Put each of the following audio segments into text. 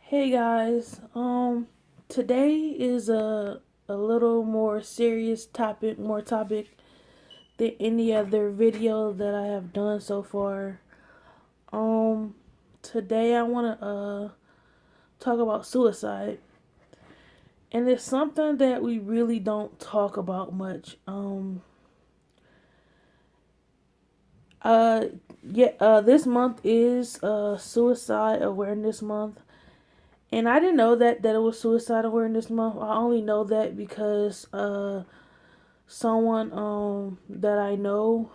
Hey guys, today is a little more serious topic, more topic than any other video that I have done so far. Um, Today I want to talk about suicide, and it's something that we really don't talk about much. Uh, this month is Suicide Awareness Month. And I didn't know that it was Suicide Awareness Month. I only know that because someone that I know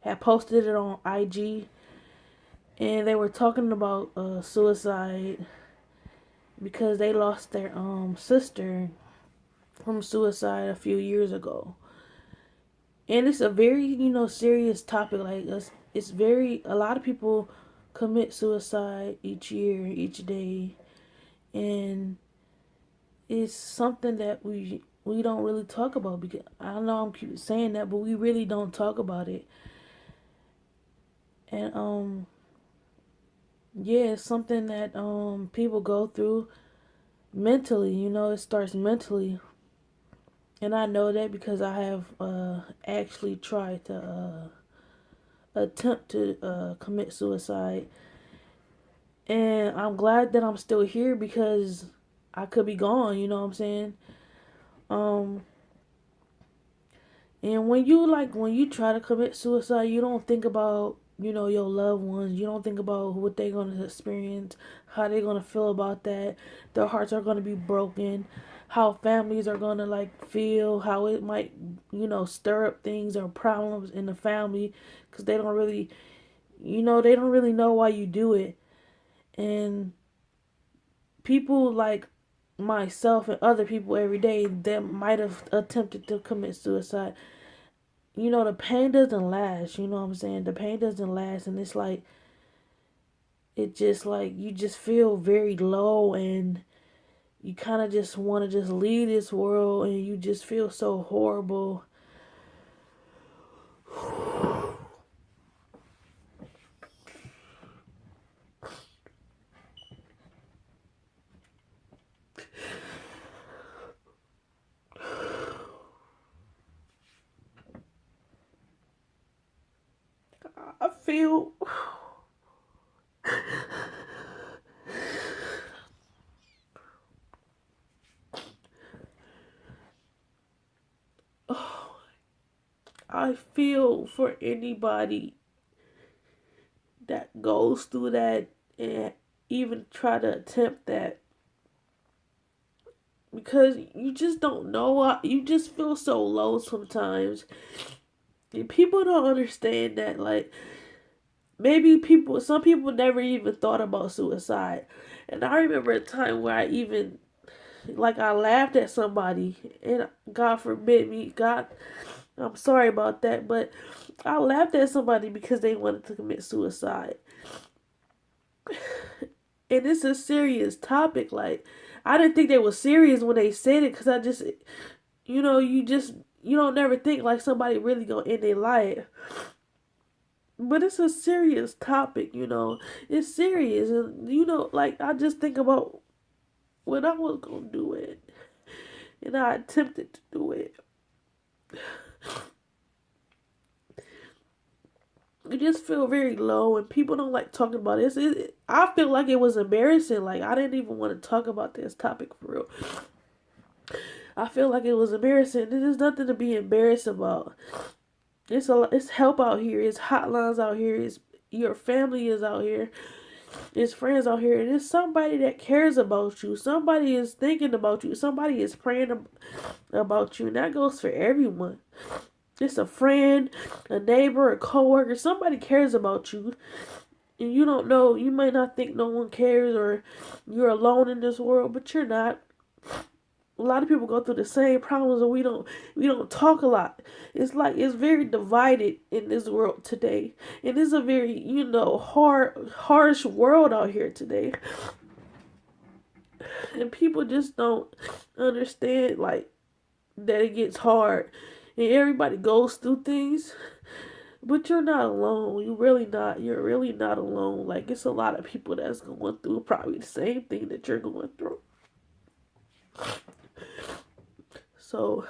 had posted it on IG, and they were talking about suicide because they lost their sister from suicide a few years ago. And it's a very, serious topic. Like it's very, a lot of people commit suicide each year, each day, and it's something that we don't really talk about, because I know I'm keep saying that, but we really don't talk about it. And yeah, it's something that people go through mentally. It starts mentally, and I know that because I have actually tried to attempt to commit suicide, and I'm glad that I'm still here because I could be gone. You know what I'm saying? Um, And when you try to commit suicide, you don't think about, your loved ones. You don't think about what they're going to experience, how they're going to feel about that. Their hearts are going to be broken, how families are going to feel, how it might, stir up things or problems in the family, cuz they don't really, they don't really know why you do it. And people like myself and other people every day that might have attempted to commit suicide, the pain doesn't last. You know what I'm saying? The pain doesn't last, and it's it just you just feel very low, and you kind of just want to just leave this world, and you just feel so horrible. I feel. I feel for anybody that goes through that and even try to attempt that, because you just don't know. You just feel so low sometimes. And people don't understand that, maybe some people never even thought about suicide. And I remember a time where I even, I laughed at somebody, and God forbid me, God, I'm sorry about that, but I laughed at somebody because they wanted to commit suicide. And it's a serious topic. I didn't think they were serious when they said it, because I just, you don't never think somebody really gonna end their life. But it's a serious topic. It's serious. And, I just think about when I was gonna do it. And I attempted to do it. You just feel very low, and people don't like talking about it. I feel like it was embarrassing. I didn't even want to talk about this topic for real. I feel like it was embarrassing. There's nothing to be embarrassed about. It's help out here. It's hotlines out here. It's your family is out here. It's friends out here. And it's somebody that cares about you. Somebody is thinking about you. Somebody is praying about you. And that goes for everyone. It's a friend, a neighbor, a coworker. Somebody cares about you. And you don't know, you might not think no one cares or you're alone in this world, but you're not. A lot of people go through the same problems and we don't talk a lot. It's like it's very divided in this world today. And it's a very, harsh world out here today. And people just don't understand like that it gets hard. And everybody goes through things. But you're not alone. You really not. You're really not alone. Like it's a lot of people that's going through probably the same thing that you're going through. So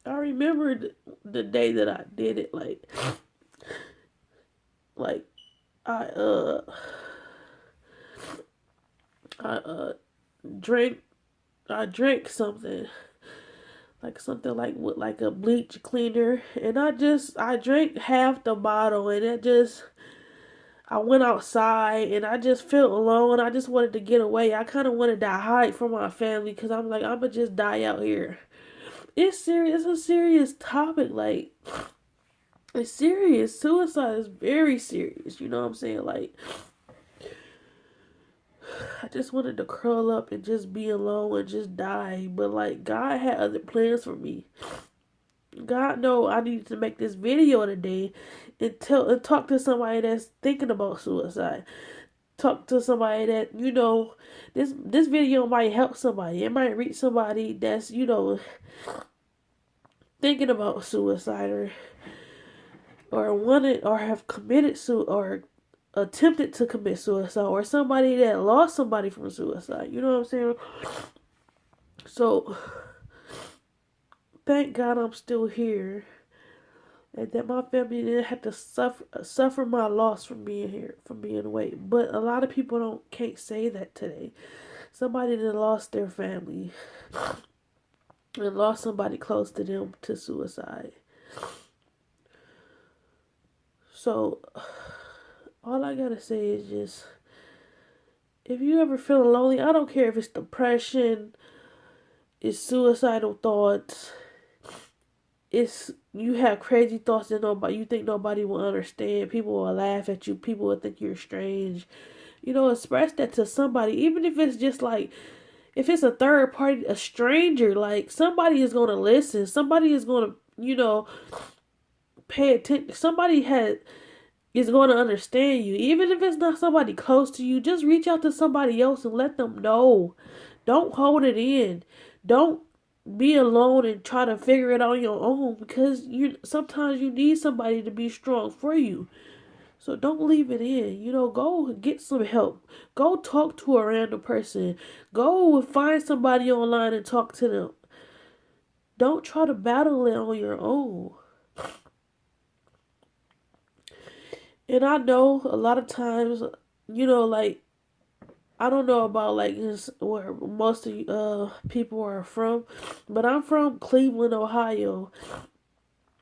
I remember the day that I did it. Like I uh I drank I drank something like with like a bleach cleaner, and I drank half the bottle, and I went outside and I just felt alone. I just wanted to get away. I kind of wanted to hide from my family because I'm like, I'm gonna just die out here. It's serious. It's a serious topic. Like, it's serious. Suicide is very serious. You know what I'm saying? Like, I just wanted to curl up and just be alone and just die. But like, God had other plans for me. God know I needed to make this video today and talk to somebody that's thinking about suicide. Talk to somebody that this video might help somebody. It might reach somebody that's thinking about suicide or wanted or have committed or attempted to commit suicide, or somebody that lost somebody from suicide. You know what I'm saying? So thank God I'm still here, and that my family didn't have to suffer my loss from being here, from being away. But a lot of people can't say that today. Somebody that lost their family and lost somebody close to them to suicide. So all I gotta say is just, if you ever feeling lonely, I don't care if it's depression, it's suicidal thoughts, it's you have crazy thoughts that you think nobody will understand. People will laugh at you. People will think you're strange. Express that to somebody, even if it's just like, if it's a third party, a stranger, like somebody is gonna listen. Somebody is gonna, pay attention. Is going to understand you. Even if it's not somebody close to you, just reach out to somebody else and let them know. Don't hold it in. Don't be alone and try to figure it out on your own, because sometimes you need somebody to be strong for you. So don't leave it in. Go get some help. Go talk to a random person. Go find somebody online and talk to them. Don't try to battle it on your own. And I know a lot of times, like, I don't know about like where most of people are from, but I'm from Cleveland, Ohio,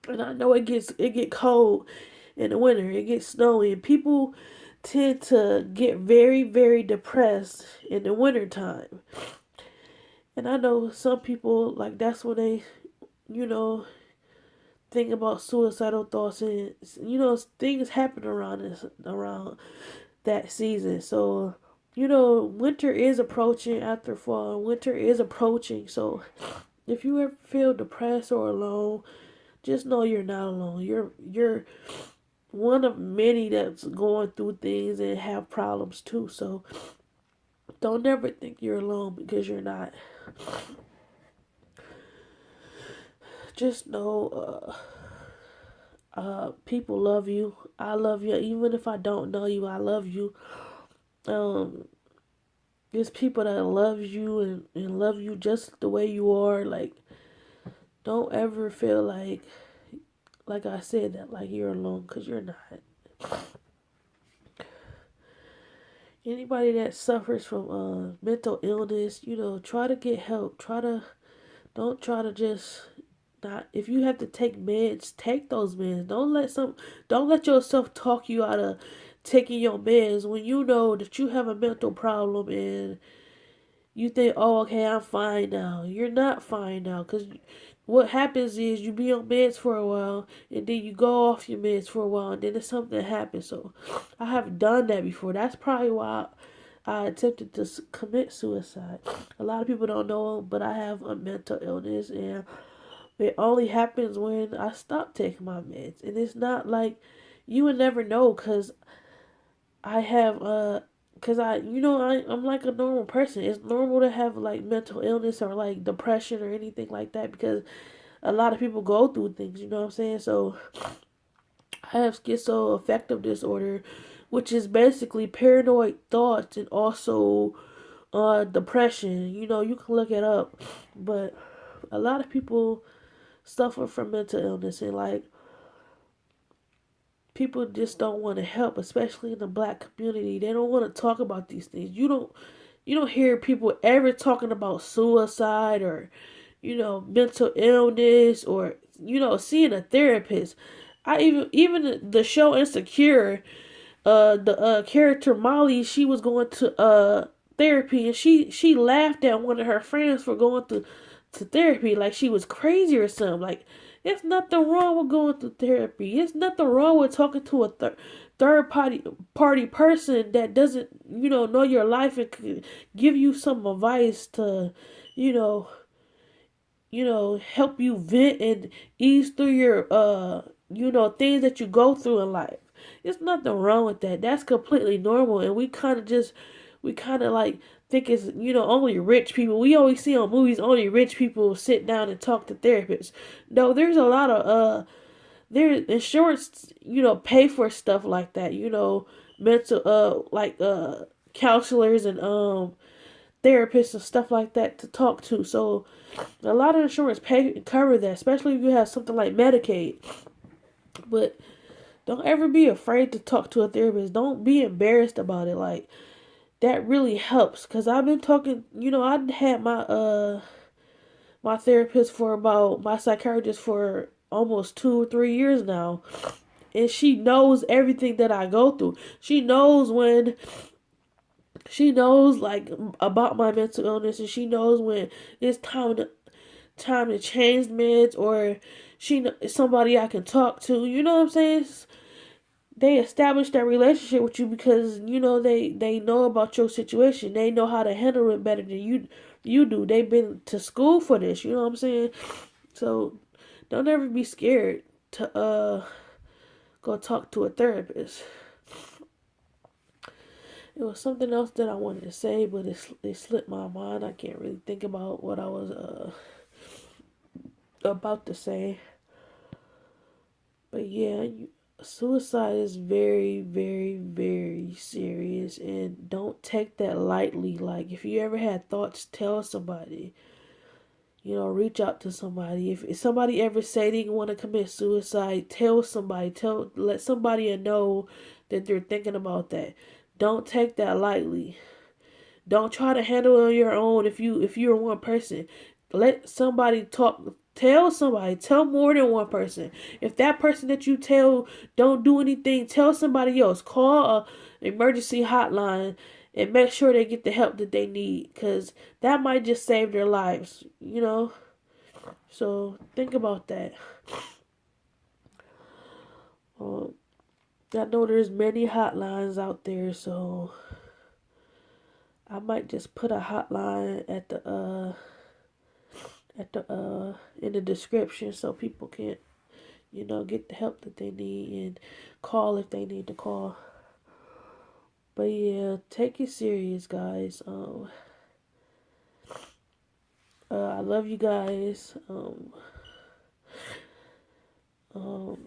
and I know it get cold in the winter. It gets snowy, and people tend to get very, very depressed in the winter time. And I know some people, like, that's when they, you know, think about suicidal thoughts, and things happen around that season. So winter is approaching after fall. Winter is approaching. So if you ever feel depressed or alone, just know you're not alone. You're one of many that's going through things and have problems too. So don't ever think you're alone, because you're not. Just know people love you. I love you. Even if I don't know you, I love you. Um there's people that love you and love you just the way you are. Like, don't ever feel like I said, that like you're alone, because you're not. Anybody that suffers from mental illness, try to get help. Don't try to just not. If you have to take meds, take those meds. Don't let yourself talk you out of taking your meds when you know that you have a mental problem, and You think, oh, okay, I'm fine now. You're not fine now, because what happens is you be on meds for a while, and then you go off your meds for a while, and then something happens. So I have done that before. That's probably why I attempted to commit suicide. A lot of people don't know, but I have a mental illness, and it only happens when I stop taking my meds. And it's not like you would never know, because I have cause I'm like a normal person. It's normal to have like mental illness or like depression or anything like that, because a lot of people go through things, you know what I'm saying? So I have schizoaffective disorder, which is basically paranoid thoughts and also depression. You know, you can look it up, but a lot of people suffer from mental illness, and like people just don't want to help, especially in the black community. They don't want to talk about these things. You don't hear people ever talking about suicide or mental illness or seeing a therapist. I even the show Insecure, the character Molly, she was going to therapy, and she laughed at one of her friends for going to therapy like she was crazy or something. Like, there's nothing wrong with going through therapy. There's nothing wrong with talking to a third party person that doesn't know your life and could give you some advice to you know help you vent and ease through your things that you go through in life. There's nothing wrong with that. That's completely normal, and we kind of like think it's only rich people. We always see on movies only rich people sit down and talk to therapists. No, there's a lot of there insurance pay for stuff like that. Mental like counselors and therapists and stuff like that to talk to. So a lot of insurance pay cover that, especially if you have something like Medicaid. But don't ever be afraid to talk to a therapist. Don't be embarrassed about it. Like, that really helps. Cause I've been talking. I had my therapist for about my psychiatrist for almost 2 or 3 years now, and she knows everything that I go through. She knows like about my mental illness, and she knows when it's time to change meds, or somebody I can talk to. You know what I'm saying? They establish that relationship with you because they know about your situation. They know how to handle it better than you do. They've been to school for this. You know what I'm saying? So don't ever be scared to go talk to a therapist. It was something else that I wanted to say, but it slipped my mind. I can't really think about what I was about to say. But yeah, suicide is very, very, very serious, and don't take that lightly. Like, if you ever had thoughts, tell somebody. Reach out to somebody. If somebody ever say they want to commit suicide, tell somebody. Let somebody know that they're thinking about that. Don't take that lightly. Don't try to handle it on your own. If you're one person, let somebody talk. Tell somebody. Tell more than one person. If that person that you tell don't do anything, tell somebody else. Call a emergency hotline and make sure they get the help that they need, because that might just save their lives. So think about that. Um, I know there's many hotlines out there, so I might just put a hotline at the in the description so people can get the help that they need and call if they need to call. But yeah, take it serious, guys. I love you guys. I'll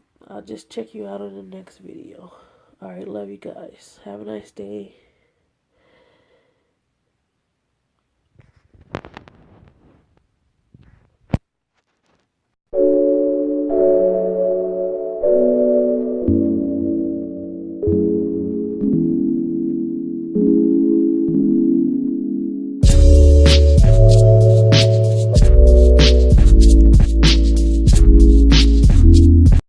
just check you out on the next video. Alright, love you guys. Have a nice day.